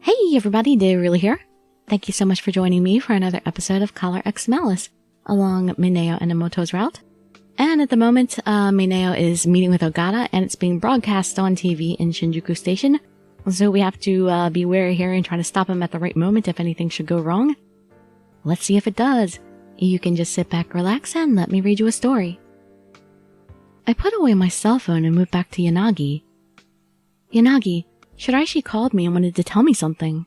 Hey everybody, Dirili here. Thank you so much for joining me for another episode of X Malice along Mineo and Enomoto's route. And at the moment, Mineo is meeting with Ogata and it's being broadcast on TV in Shinjuku Station. So we have to be wary here and try to stop him at the right moment if anything should go wrong. Let's see if it does. You can just sit back, relax, and let me read you a story. I put away my cell phone and moved back to Yanagi. Yanagi, Shiraishi called me and wanted to tell me something.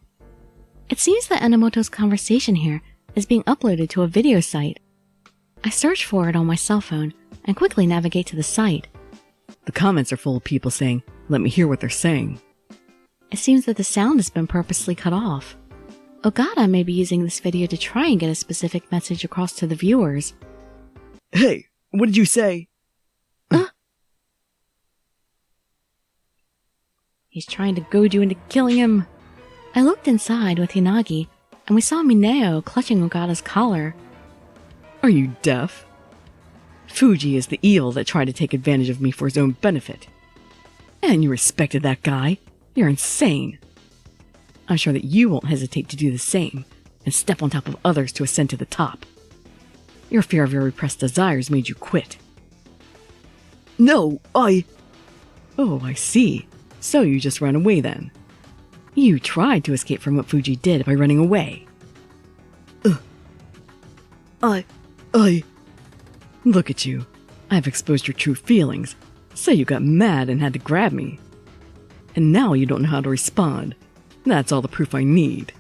It seems that Enomoto's conversation here is being uploaded to a video site. I search for it on my cell phone and quickly navigate to the site. The comments are full of people saying, "Let me hear what they're saying." It seems that the sound has been purposely cut off. Ogata may be using this video to try and get a specific message across to the viewers. Hey, what did you say? He's trying to goad you into killing him. I looked inside with Yanagi, and we saw Mineo clutching Ogata's collar. Are you deaf? Fuji is the evil that tried to take advantage of me for his own benefit. And you respected that guy? You're insane. I'm sure that you won't hesitate to do the same, and step on top of others to ascend to the top. Your fear of your repressed desires made you quit. No, Oh, I see. So you just ran away then. You tried to escape from what Fuji did by running away. Look at you. I've exposed your true feelings. So you got mad and had to grab me. And now you don't know how to respond. That's all the proof I need.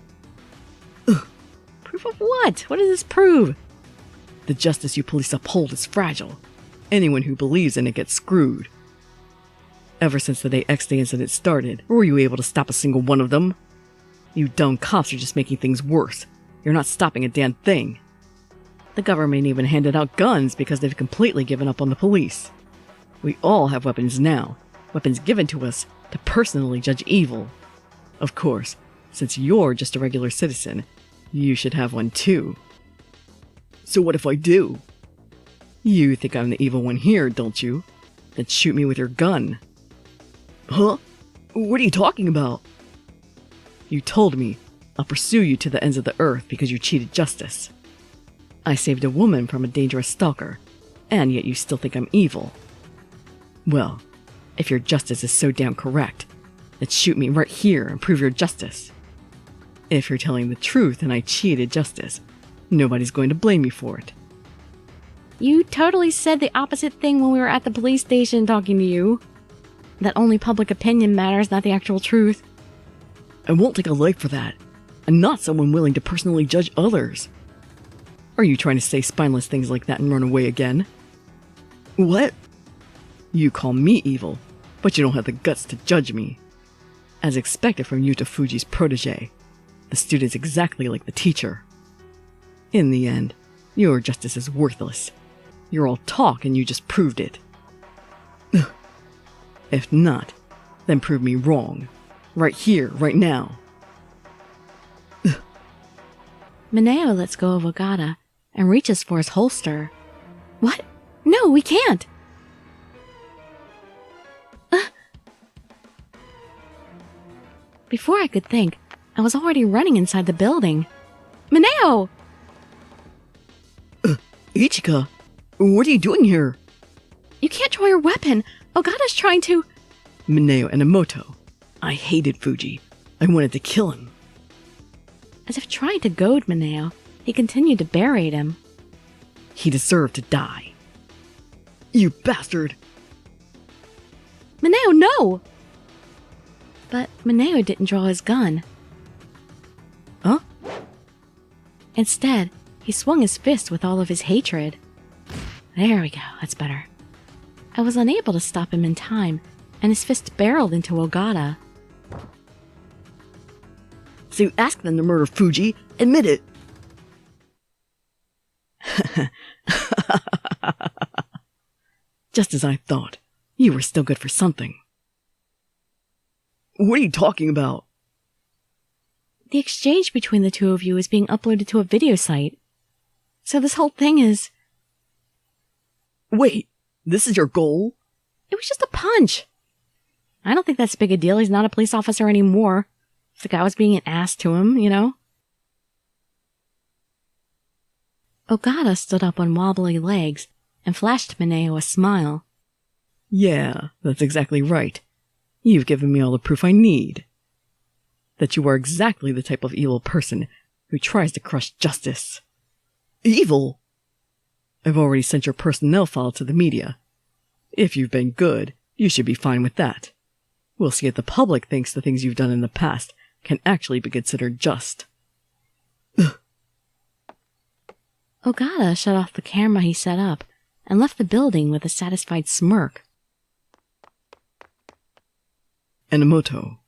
Proof of what? What does this prove? The justice you police uphold is fragile. Anyone who believes in it gets screwed. Ever since the day X Day incident started, were you able to stop a single one of them? You dumb cops are just making things worse. You're not stopping a damn thing. The government even handed out guns because they've completely given up on the police. We all have weapons now, weapons given to us to personally judge evil. Of course, since you're just a regular citizen, you should have one too. So what if I do? You think I'm the evil one here, don't you? Then shoot me with your gun. Huh? What are you talking about? You told me, I'll pursue you to the ends of the earth because you cheated justice. I saved a woman from a dangerous stalker, and yet you still think I'm evil. Well, if your justice is so damn correct, then shoot me right here and prove your justice. If you're telling the truth and I cheated justice, nobody's going to blame you for it. You totally said the opposite thing when we were at the police station talking to you. That only public opinion matters, not the actual truth. I won't take a life for that. I'm not someone willing to personally judge others. Are you trying to say spineless things like that and run away again? What? You call me evil, but you don't have the guts to judge me. As expected from Yuta Fuji's protege, the student's exactly like the teacher. In the end, your justice is worthless. You're all talk and you just proved it. If not, then prove me wrong. Right here, right now. Mineo lets go of Ogata and reaches for his holster. What? No, we can't! Before I could think, I was already running inside the building. Mineo! Ichika, what are you doing here? You can't draw your weapon! Ogata's trying to— Mineo and Enomoto. I hated Fuji. I wanted to kill him. As if trying to goad Mineo, he continued to berate him. He deserved to die. You bastard! Mineo, no! But Mineo didn't draw his gun. Huh? Instead, he swung his fist with all of his hatred. There we go, that's better. I was unable to stop him in time, and his fist barreled into Ogata. So you asked them to murder Fuji? Admit it! Just as I thought. You were still good for something. What are you talking about? The exchange between the two of you is being uploaded to a video site. So this whole thing is— Wait, this is your goal? It was just a punch. I don't think that's big a deal. He's not a police officer anymore. The guy was being an ass to him, you know? Ogata stood up on wobbly legs and flashed Mineo a smile. Yeah, that's exactly right. You've given me all the proof I need. That you are exactly the type of evil person who tries to crush justice. Evil? I've already sent your personnel file to the media. If you've been good, you should be fine with that. We'll see if the public thinks the things you've done in the past can actually be considered just. Ogata shut off the camera he set up and left the building with a satisfied smirk. Enomoto.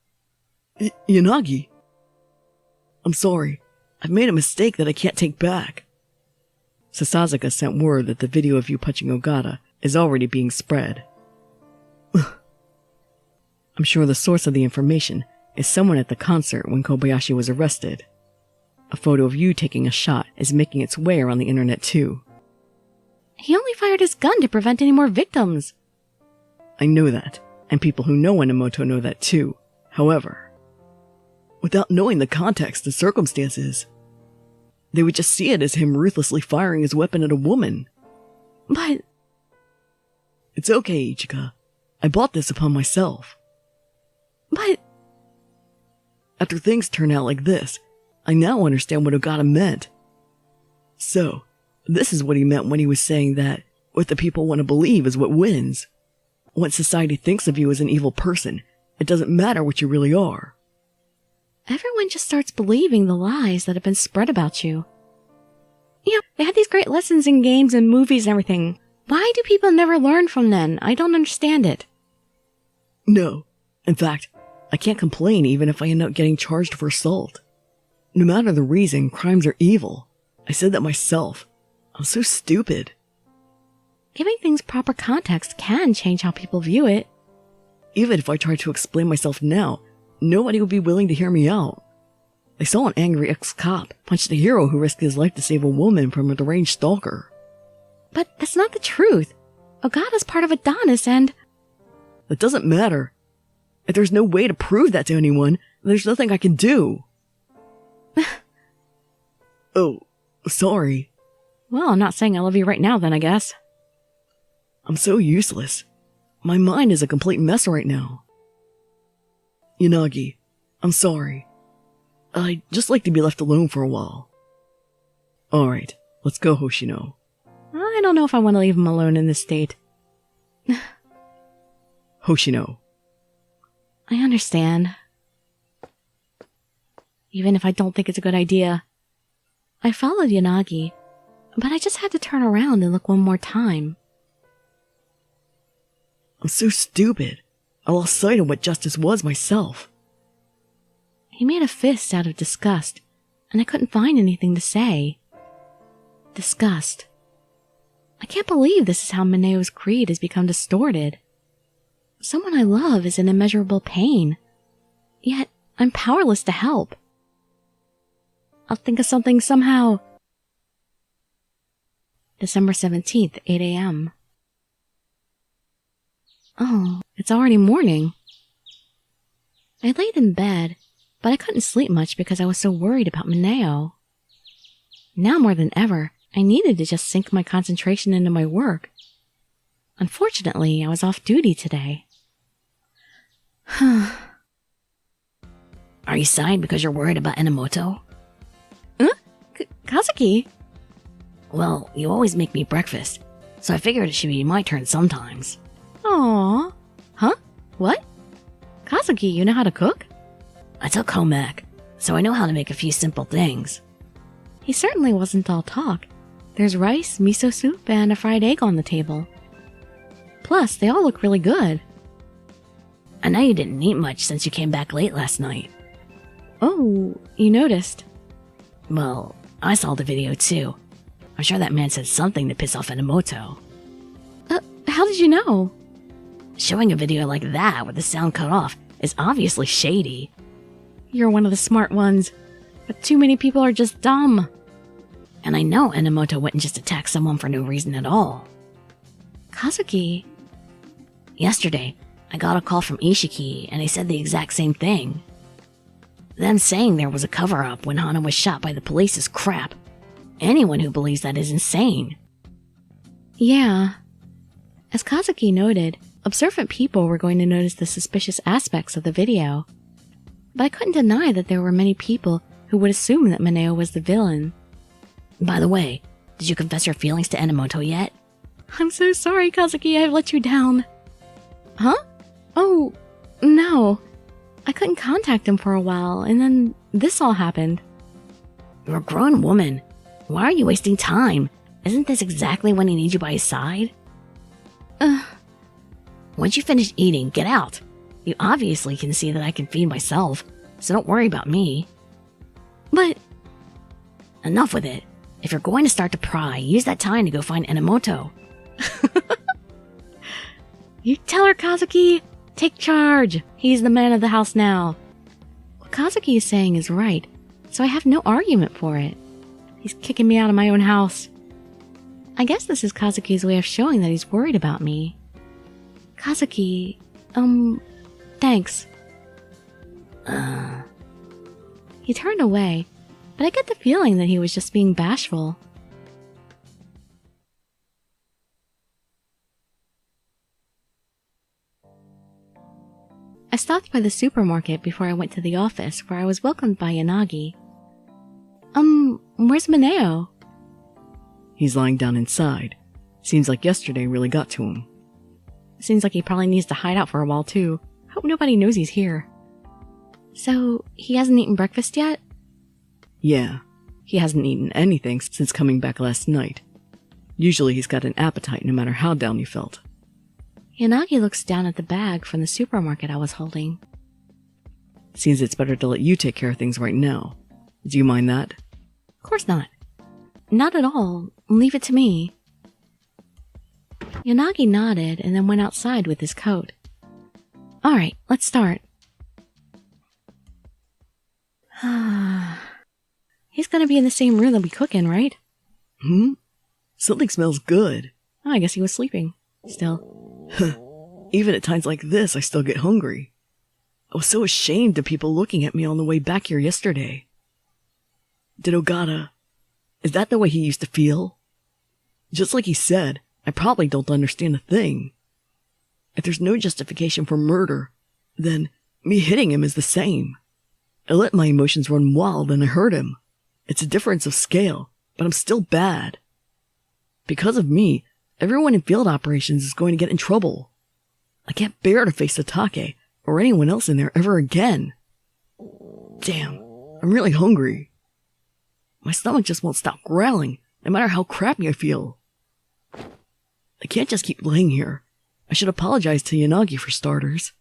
Yanagi. I'm sorry. I've made a mistake that I can't take back. Sasazaka sent word that the video of you punching Ogata is already being spread. I'm sure the source of the information is someone at the concert when Kobayashi was arrested. A photo of you taking a shot is making its way around the internet too. He only fired his gun to prevent any more victims. I know that, and people who know Enomoto know that too. However, without knowing the context and circumstances, they would just see it as him ruthlessly firing his weapon at a woman. But... It's okay, Ichika. I bought this upon myself. But... After things turn out like this, I now understand what Ogata meant. So, this is what he meant when he was saying that what the people want to believe is what wins. What society thinks of you as an evil person, it doesn't matter what you really are. Everyone just starts believing the lies that have been spread about you. You know, they had these great lessons in games and movies and everything. Why do people never learn from them? I don't understand it. No. In fact, I can't complain even if I end up getting charged for assault. No matter the reason, crimes are evil. I said that myself. I'm so stupid. Giving things proper context can change how people view it. Even if I tried to explain myself now, nobody would be willing to hear me out. They saw an angry ex-cop punch the hero who risked his life to save a woman from a deranged stalker. But that's not the truth. Ogata's part of Adonis and... That doesn't matter. If there's no way to prove that to anyone, there's nothing I can do. Oh, sorry. Well, I'm not saying I love you right now then, I guess. I'm so useless. My mind is a complete mess right now. Yanagi, I'm sorry. I'd just like to be left alone for a while. Alright, let's go, Hoshino. I don't know if I want to leave him alone in this state. Hoshino. I understand. Even if I don't think it's a good idea. I followed Yanagi, but I just had to turn around and look one more time. I'm so stupid. I lost sight of what justice was myself. He made a fist out of disgust, and I couldn't find anything to say. Disgust. I can't believe this is how Mineo's greed has become distorted. Someone I love is in immeasurable pain, yet I'm powerless to help. I'll think of something somehow. December 17th, 8 a.m. Oh, it's already morning. I laid in bed, but I couldn't sleep much because I was so worried about Mineo. Now more than ever, I needed to just sink my concentration into my work. Unfortunately, I was off duty today. Are you sighing because you're worried about Enomoto? Kazuki? Well, you always make me breakfast, so I figured it should be my turn sometimes. Aww. Huh? What? Kazuki, you know how to cook? I took home ec, so I know how to make a few simple things. He certainly wasn't all talk. There's rice, miso soup, and a fried egg on the table. Plus, they all look really good. I know you didn't eat much since you came back late last night. Oh, you noticed. Well, I saw the video too. I'm sure that man said something to piss off Enomoto. How did you know? Showing a video like that with the sound cut off is obviously shady. You're one of the smart ones, but too many people are just dumb. And I know Enomoto wouldn't just attack someone for no reason at all. Kazuki. Yesterday, I got a call from Ishiki and he said the exact same thing. Them saying there was a cover-up when Hana was shot by the police is crap. Anyone who believes that is insane. Yeah. As Kazuki noted, observant people were going to notice the suspicious aspects of the video. But I couldn't deny that there were many people who would assume that Mineo was the villain. By the way, did you confess your feelings to Enomoto yet? I'm so sorry, Kazuki, I've let you down. Huh? Oh, no. I couldn't contact him for a while, and then this all happened. You're a grown woman. Why are you wasting time? Isn't this exactly when he needs you by his side? Once you finish eating, get out. You obviously can see that I can feed myself, so don't worry about me. But... Enough with it. If you're going to start to pry, use that time to go find Enomoto. You tell her, Kazuki! Take charge! He's the man of the house now. What Kazuki is saying is right, so I have no argument for it. He's kicking me out of my own house. I guess this is Kazuki's way of showing that he's worried about me. Kazuki, thanks. He turned away, but I get the feeling that he was just being bashful. I stopped by the supermarket before I went to the office, where I was welcomed by Yanagi. Where's Mineo? He's lying down inside. Seems like yesterday really got to him. Seems like he probably needs to hide out for a while too. Hope nobody knows he's here. So, he hasn't eaten breakfast yet? Yeah, he hasn't eaten anything since coming back last night. Usually he's got an appetite no matter how down you felt. Yanagi looks down at the bag from the supermarket I was holding. Seems it's better to let you take care of things right now. Do you mind that? Of course not. Not at all. Leave it to me. Yanagi nodded and then went outside with his coat. Alright, let's start. He's gonna be in the same room that we cook in, right? Something smells good. Oh, I guess he was sleeping. Still. Even at times like this, I still get hungry. I was so ashamed of people looking at me on the way back here yesterday. Did Ogata... Is that the way he used to feel? Just like he said, I probably don't understand a thing. If there's no justification for murder, then me hitting him is the same. I let my emotions run wild and I hurt him. It's a difference of scale, but I'm still bad. Because of me, everyone in field operations is going to get in trouble. I can't bear to face Satake or anyone else in there ever again. Damn, I'm really hungry. My stomach just won't stop growling, no matter how crappy I feel. I can't just keep laying here. I should apologize to Yanagi for starters.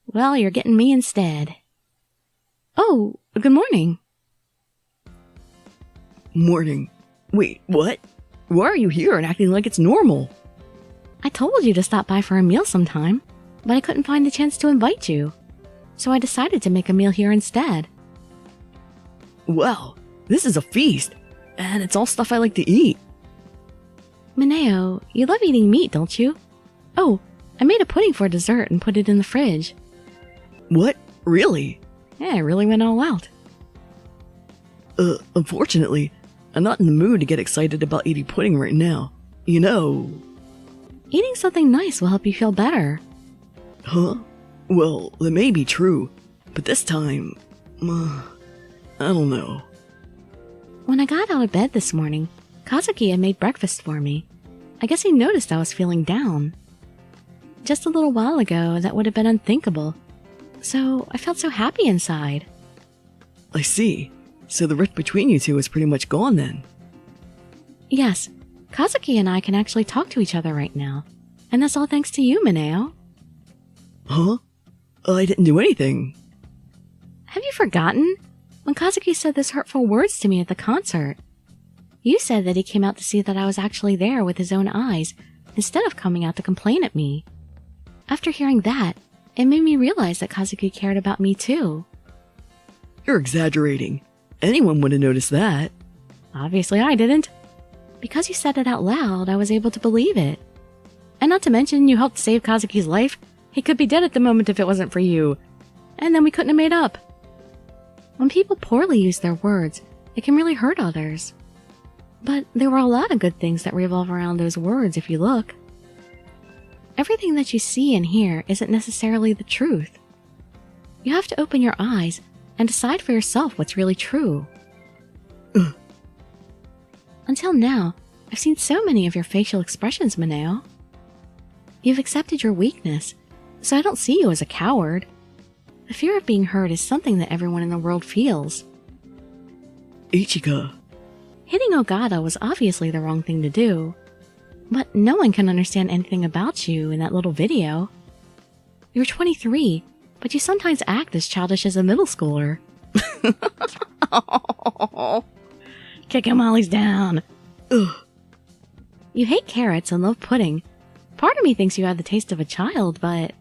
Well, you're getting me instead. Oh, good morning. Morning. Wait, what? Why are you here and acting like it's normal? I told you to stop by for a meal sometime, but I couldn't find the chance to invite you. So I decided to make a meal here instead. Wow, this is a feast, and it's all stuff I like to eat. Mineo, you love eating meat, don't you? Oh, I made a pudding for dessert and put it in the fridge. What? Really? Yeah, I really went all out. Unfortunately, I'm not in the mood to get excited about eating pudding right now. You know... Eating something nice will help you feel better. Huh? Well, that may be true, but this time... I don't know. When I got out of bed this morning, Kazuki had made breakfast for me. I guess he noticed I was feeling down. Just a little while ago, that would have been unthinkable. So, I felt so happy inside. I see. So the rift between you two is pretty much gone then? Yes, Kazuki and I can actually talk to each other right now. And that's all thanks to you, Mineo. Huh? I didn't do anything. Have you forgotten? When Kazuki said those hurtful words to me at the concert. You said that he came out to see that I was actually there with his own eyes, instead of coming out to complain at me. After hearing that, it made me realize that Kazuki cared about me too. You're exaggerating. Anyone would have noticed that. Obviously I didn't. Because you said it out loud, I was able to believe it. And not to mention, you helped save Kazuki's life. He could be dead at the moment if it wasn't for you. and then we couldn't have made up. When people poorly use their words, it can really hurt others. But there were a lot of good things that revolve around those words if you look. Everything that you see and hear isn't necessarily the truth. You have to open your eyes and decide for yourself what's really true. Until now, I've seen so many of your facial expressions, Mineo. You've accepted your weakness, so I don't see you as a coward. The fear of being hurt is something that everyone in the world feels. Ichika. Hitting Ogata was obviously the wrong thing to do, but no one can understand anything about you in that little video. You're 23, but you sometimes act as childish as a middle schooler. Kicking Molly's down. Ugh. You hate carrots and love pudding. Part of me thinks you had the taste of a child, but...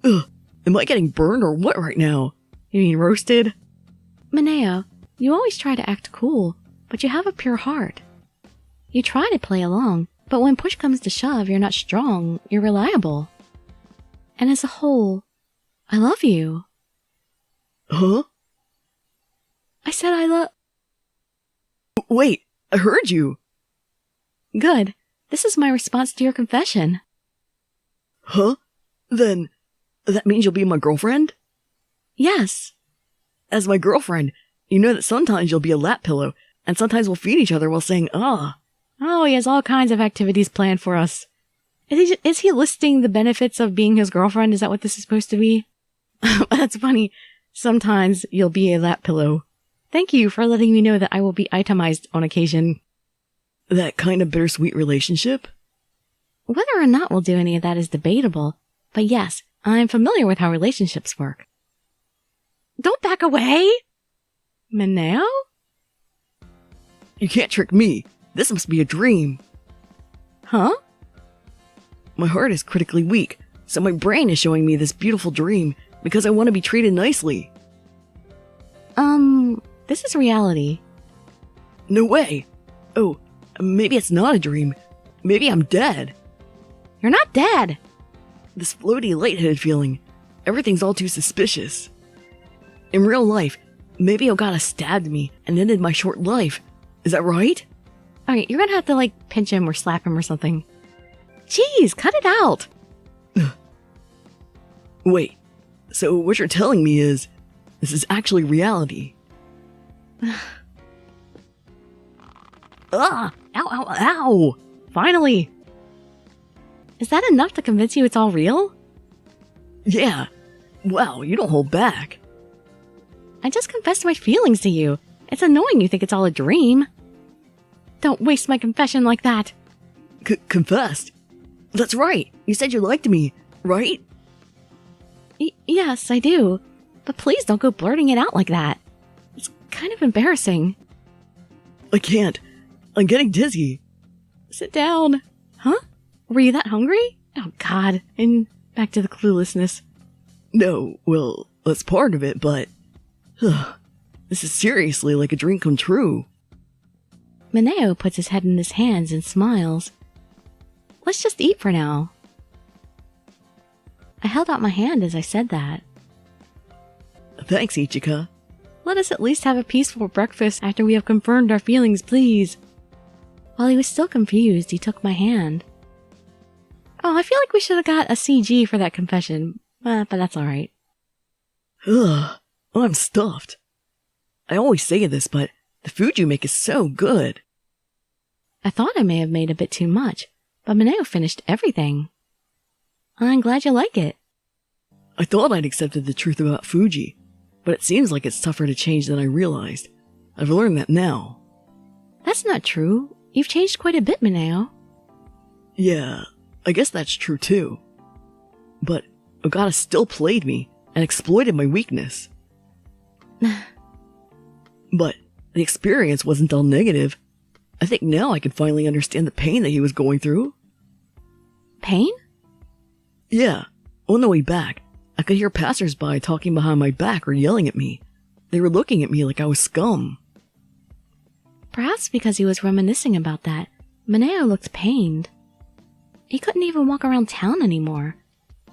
Ugh. Am I getting burned or what right now? You mean roasted? Mineo, you always try to act cool, but you have a pure heart. You try to play along, but when push comes to shove, you're not strong, you're reliable. And as a whole, I love you. Huh? I said I love... Wait, I heard you. Good. This is my response to your confession. Huh? Then, that means you'll be my girlfriend? Yes. As my girlfriend, you know that sometimes you'll be a lap pillow, and sometimes we'll feed each other while saying, ah. Oh, he has all kinds of activities planned for us. Is he listing the benefits of being his girlfriend? Is that what this is supposed to be? That's funny. Sometimes you'll be a lap pillow. Thank you for letting me know that I will be itemized on occasion. That kind of bittersweet relationship? Whether or not we'll do any of that is debatable, but yes, I'm familiar with how relationships work. Don't back away! Mineo? You can't trick me. This must be a dream. Huh? My heart is critically weak, so my brain is showing me this beautiful dream because I want to be treated nicely. This is reality. No way. Oh, maybe it's not a dream. Maybe I'm dead. You're not dead! This floaty, lightheaded feeling. Everything's all too suspicious. In real life, maybe Ogata stabbed me and ended my short life. Is that right? Okay, you're gonna have to, pinch him or slap him or something. Jeez, cut it out! Wait, so what you're telling me is, this is actually reality. Ugh! Ow, ow, ow! Finally! Is that enough to convince you it's all real? Yeah. Wow, you don't hold back. I just confessed my feelings to you. It's annoying you think it's all a dream. Don't waste my confession like that. Confessed? That's right. You said you liked me, right? Yes, I do. But please don't go blurting it out like that. It's kind of embarrassing. I can't. I'm getting dizzy. Sit down. Huh? Were you that hungry? Oh, God. And back to the cluelessness. No, well, that's part of it, but... this is seriously like a dream come true. Mineo puts his head in his hands and smiles. Let's just eat for now. I held out my hand as I said that. Thanks, Ichika. Let us at least have a peaceful breakfast after we have confirmed our feelings, please. While he was still confused, he took my hand. Oh, I feel like we should have got a CG for that confession, but that's alright. Ugh, I'm stuffed. I always say this, but the food you make is so good. I thought I may have made a bit too much, but Mineo finished everything. I'm glad you like it. I thought I'd accepted the truth about Fuji, but it seems like it's tougher to change than I realized. I've learned that now. That's not true. You've changed quite a bit, Mineo. Yeah, I guess that's true too. But Ogata still played me and exploited my weakness. But the experience wasn't all negative. I think now I can finally understand the pain that he was going through. Pain? Yeah, on the way back, I could hear passers-by talking behind my back or yelling at me. They were looking at me like I was scum. Perhaps because he was reminiscing about that, Mineo looked pained. He couldn't even walk around town anymore.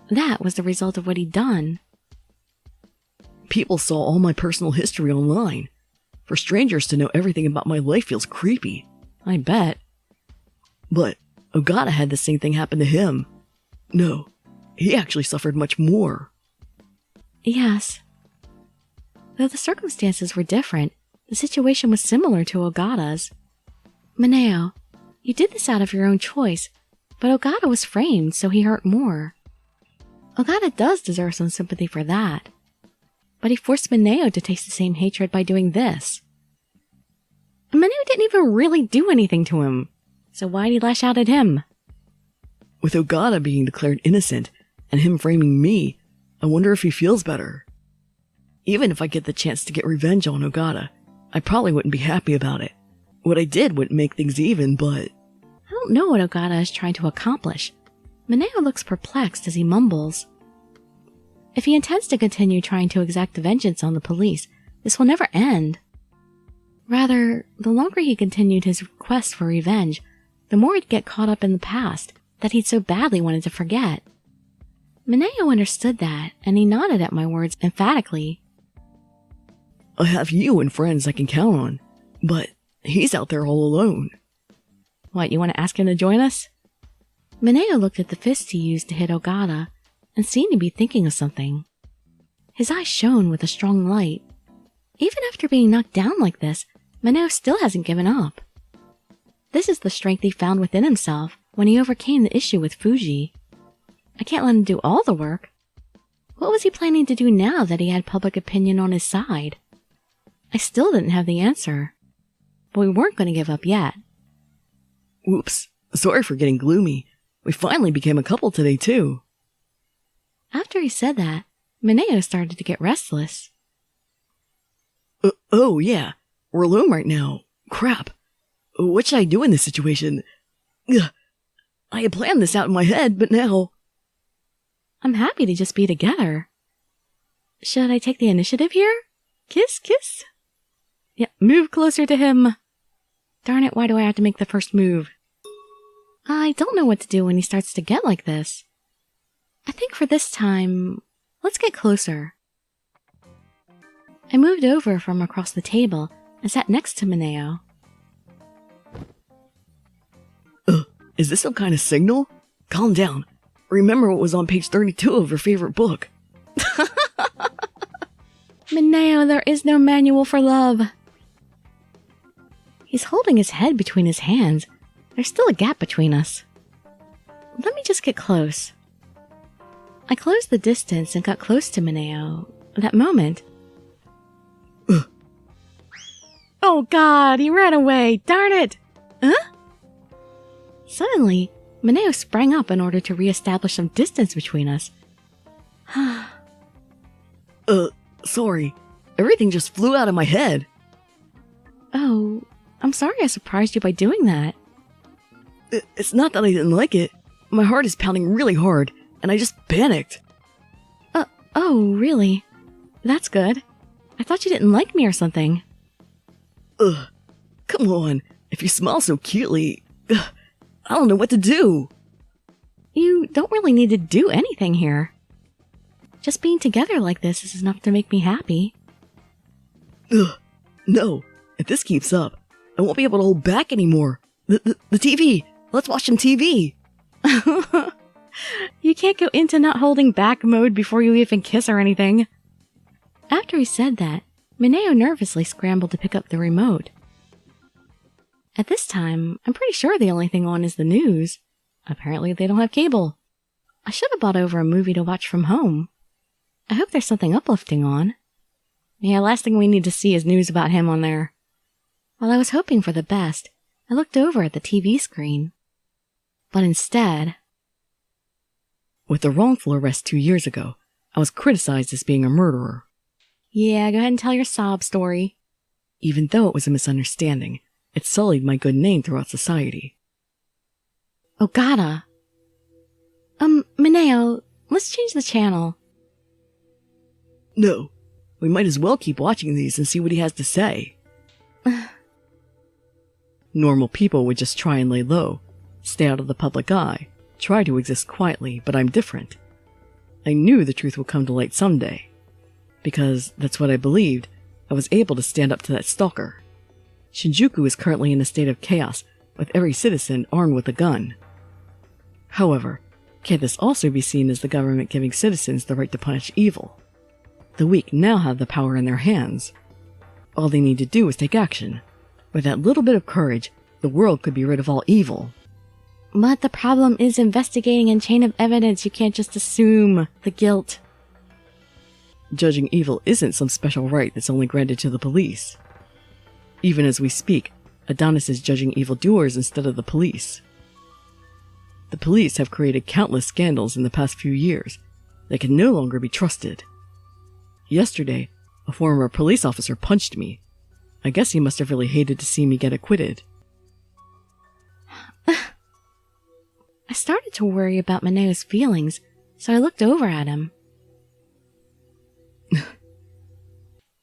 That was the result of what he'd done. People saw all my personal history online. For strangers to know everything about my life feels creepy. I bet. But Ogata had the same thing happen to him. No, he actually suffered much more. Yes. Though the circumstances were different, the situation was similar to Ogata's. Mineo, you did this out of your own choice, but Ogata was framed, so he hurt more. Ogata does deserve some sympathy for that. But he forced Mineo to taste the same hatred by doing this. And Mineo didn't even really do anything to him, so why'd he lash out at him? With Ogata being declared innocent and him framing me, I wonder if he feels better. Even if I get the chance to get revenge on Ogata, I probably wouldn't be happy about it. What I did wouldn't make things even, but... I don't know what Ogata is trying to accomplish. Mineo looks perplexed as he mumbles. If he intends to continue trying to exact vengeance on the police, this will never end. Rather, the longer he continued his quest for revenge, the more he'd get caught up in the past that he'd so badly wanted to forget. Mineo understood that, and he nodded at my words emphatically. I have you and friends I can count on, but he's out there all alone. What, you want to ask him to join us? Mineo looked at the fist he used to hit Ogata, and seemed to be thinking of something. His eyes shone with a strong light. Even after being knocked down like this, Mineo still hasn't given up. This is the strength he found within himself when he overcame the issue with Fuji. I can't let him do all the work. What was he planning to do now that he had public opinion on his side? I still didn't have the answer. But we weren't going to give up yet. Whoops, sorry for getting gloomy. We finally became a couple today, too. After he said that, Mineo started to get restless. Oh, yeah. We're alone right now. Crap. What should I do in this situation? Ugh. I had planned this out in my head, but now... I'm happy to just be together. Should I take the initiative here? Kiss, kiss? Yeah, move closer to him. Darn it, why do I have to make the first move? I don't know what to do when he starts to get like this. I think for this time, let's get closer. I moved over from across the table and sat next to Mineo. Is this some kind of signal? Calm down. Remember what was on page 32 of your favorite book. Mineo, there is no manual for love. He's holding his head between his hands. There's still a gap between us. Let me just get close. I closed the distance and got close to Mineo. That moment. Oh God, he ran away. Darn it. Huh? Suddenly, Mineo sprang up in order to re-establish some distance between us. Sorry. Everything just flew out of my head. Oh, I'm sorry I surprised you by doing that. It's not that I didn't like it. My heart is pounding really hard, and I just panicked. Oh, really? That's good. I thought you didn't like me or something. Come on. If you smile so cutely, I don't know what to do. You don't really need to do anything here. Just being together like this is enough to make me happy. No. If this keeps up, I won't be able to hold back anymore. The TV. Let's watch some TV. You can't go into not holding back mode before you even kiss or anything. After he said that, Mineo nervously scrambled to pick up the remote. At this time, I'm pretty sure the only thing on is the news. Apparently they don't have cable. I should have bought over a movie to watch from home. I hope there's something uplifting on. Yeah, last thing we need to see is news about him on there. While I was hoping for the best, I looked over at the TV screen. But instead... With the wrongful arrest 2 years ago, I was criticized as being a murderer. Yeah, go ahead and tell your sob story. Even though it was a misunderstanding, it sullied my good name throughout society. Ogata. Mineo, let's change the channel. No, we might as well keep watching these and see what he has to say. Normal people would just try and lay low, stay out of the public eye, try to exist quietly, but I'm different. I knew the truth would come to light someday. Because that's what I believed, I was able to stand up to that stalker. Shinjuku is currently in a state of chaos, with every citizen armed with a gun. However, can't this also be seen as the government giving citizens the right to punish evil? The weak now have the power in their hands. All they need to do is take action. With that little bit of courage, the world could be rid of all evil. But the problem is investigating and chain of evidence. You can't just assume the guilt. Judging evil isn't some special right that's only granted to the police. Even as we speak, Adonis is judging evildoers instead of the police. The police have created countless scandals in the past few years. They can no longer be trusted. Yesterday, a former police officer punched me. I guess he must have really hated to see me get acquitted. I started to worry about Mineo's feelings, so I looked over at him.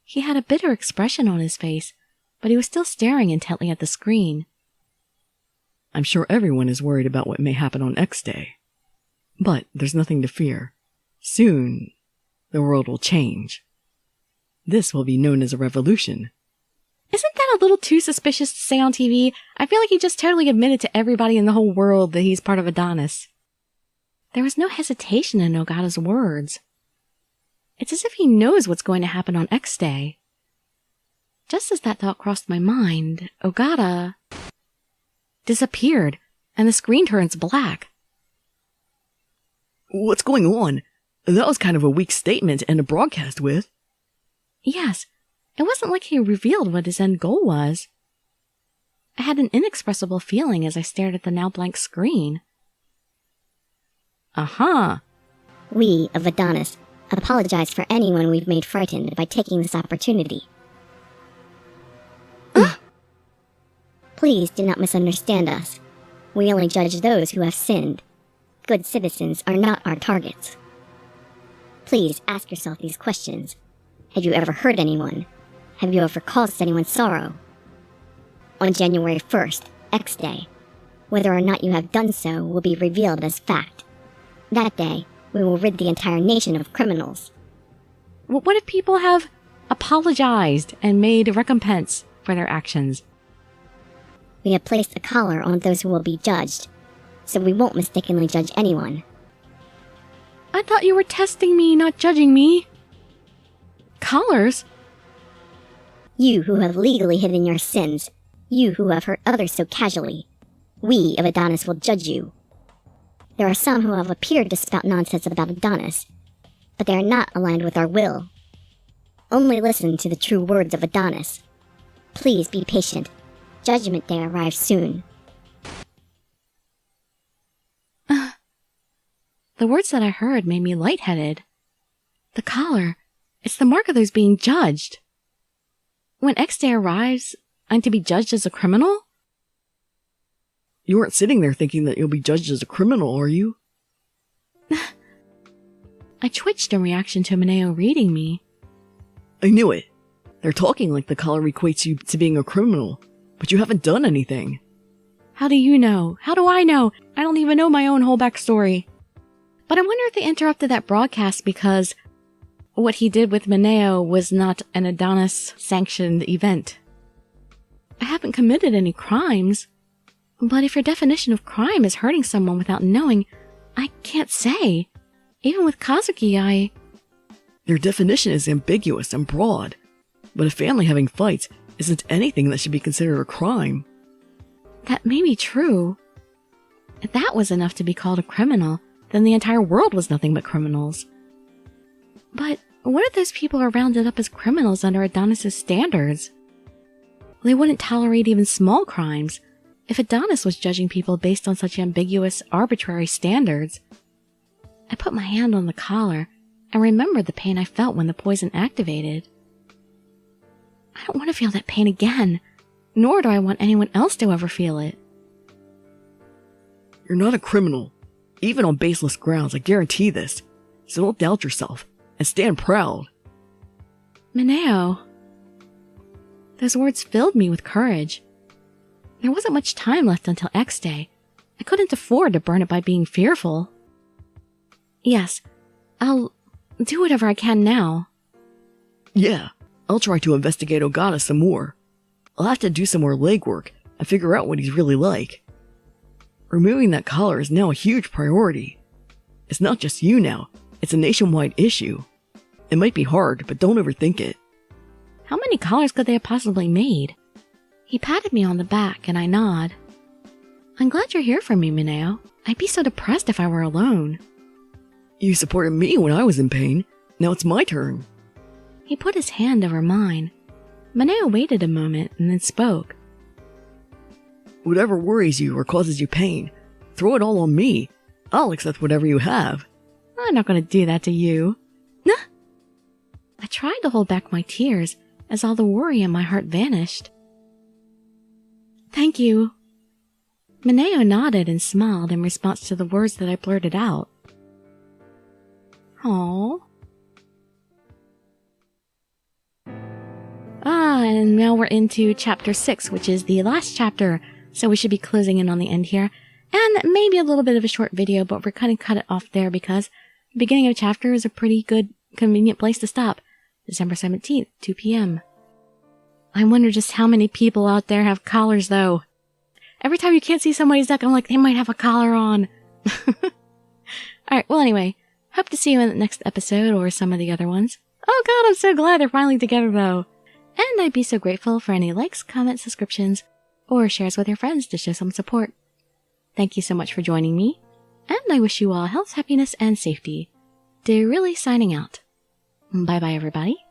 He had a bitter expression on his face, but he was still staring intently at the screen. I'm sure everyone is worried about what may happen on X Day. But there's nothing to fear. Soon, the world will change. This will be known as a revolution. Isn't that a little too suspicious to say on TV? I feel like he just totally admitted to everybody in the whole world that he's part of Adonis. There was no hesitation in Ogata's words. It's as if he knows what's going to happen on X Day. Just as that thought crossed my mind, Ogata disappeared, and the screen turns black. What's going on? That was kind of a weak statement to end a broadcast with. Yes, it wasn't like he revealed what his end goal was. I had an inexpressible feeling as I stared at the now blank screen. Aha! We of Adonis apologize for anyone we've made frightened by taking this opportunity. Please do not misunderstand us. We only judge those who have sinned. Good citizens are not our targets. Please ask yourself these questions. Have you ever hurt anyone? Have you ever caused anyone sorrow? On January 1st, X Day, whether or not you have done so will be revealed as fact. That day, we will rid the entire nation of criminals. What if people have apologized and made a recompense for their actions? We have placed a collar on those who will be judged, so we won't mistakenly judge anyone. I thought you were testing me, not judging me. Collars? You who have legally hidden your sins, you who have hurt others so casually, we of Adonis will judge you. There are some who have appeared to spout nonsense about Adonis, but they are not aligned with our will. Only listen to the true words of Adonis. Please be patient. Judgment Day arrives soon. The words that I heard made me lightheaded. The collar, it's the mark of those being judged. When X Day arrives, I'm to be judged as a criminal? You aren't sitting there thinking that you'll be judged as a criminal, are you? I twitched in reaction to Mineo reading me. I knew it. They're talking like the collar equates you to being a criminal, but you haven't done anything. How do you know? How do I know? I don't even know my own whole backstory. But I wonder if they interrupted that broadcast because what he did with Mineo was not an Adonis-sanctioned event. I haven't committed any crimes, but if your definition of crime is hurting someone without knowing, I can't say. Even with Kazuki, Your definition is ambiguous and broad, but a family having fights isn't anything that should be considered a crime. That may be true. If that was enough to be called a criminal, then the entire world was nothing but criminals. But what if those people are rounded up as criminals under Adonis' standards? They wouldn't tolerate even small crimes if Adonis was judging people based on such ambiguous, arbitrary standards. I put my hand on the collar and remembered the pain I felt when the poison activated. I don't want to feel that pain again, nor do I want anyone else to ever feel it. You're not a criminal, even on baseless grounds, I guarantee this. So don't doubt yourself, and stand proud. Mineo. Those words filled me with courage. There wasn't much time left until X Day. I couldn't afford to burn it by being fearful. Yes, I'll do whatever I can now. Yeah, I'll try to investigate Ogata some more. I'll have to do some more legwork and figure out what he's really like. Removing that collar is now a huge priority. It's not just you now, it's a nationwide issue. It might be hard, but don't overthink it. How many collars could they have possibly made? He patted me on the back and I nod. I'm glad you're here for me, Mineo. I'd be so depressed if I were alone. You supported me when I was in pain. Now it's my turn. He put his hand over mine. Mineo waited a moment and then spoke. Whatever worries you or causes you pain, throw it all on me. I'll accept whatever you have. I'm not going to do that to you. Nah. I tried to hold back my tears as all the worry in my heart vanished. Thank you. Mineo nodded and smiled in response to the words that I blurted out. Aww. And now we're into chapter 6, which is the last chapter, so we should be closing in on the end here. And maybe a little bit of a short video, but we're going to cut it off there because the beginning of a chapter is a pretty good, convenient place to stop. December 17th, 2 p.m. I wonder just how many people out there have collars, though. Every time you can't see somebody's neck, I'm like, they might have a collar on. Alright, well anyway, hope to see you in the next episode or some of the other ones. Oh god, I'm so glad they're finally together, though. And I'd be so grateful for any likes, comments, subscriptions, or shares with your friends to show some support. Thank you so much for joining me, and I wish you all health, happiness, and safety. Dirili signing out. Bye-bye, everybody.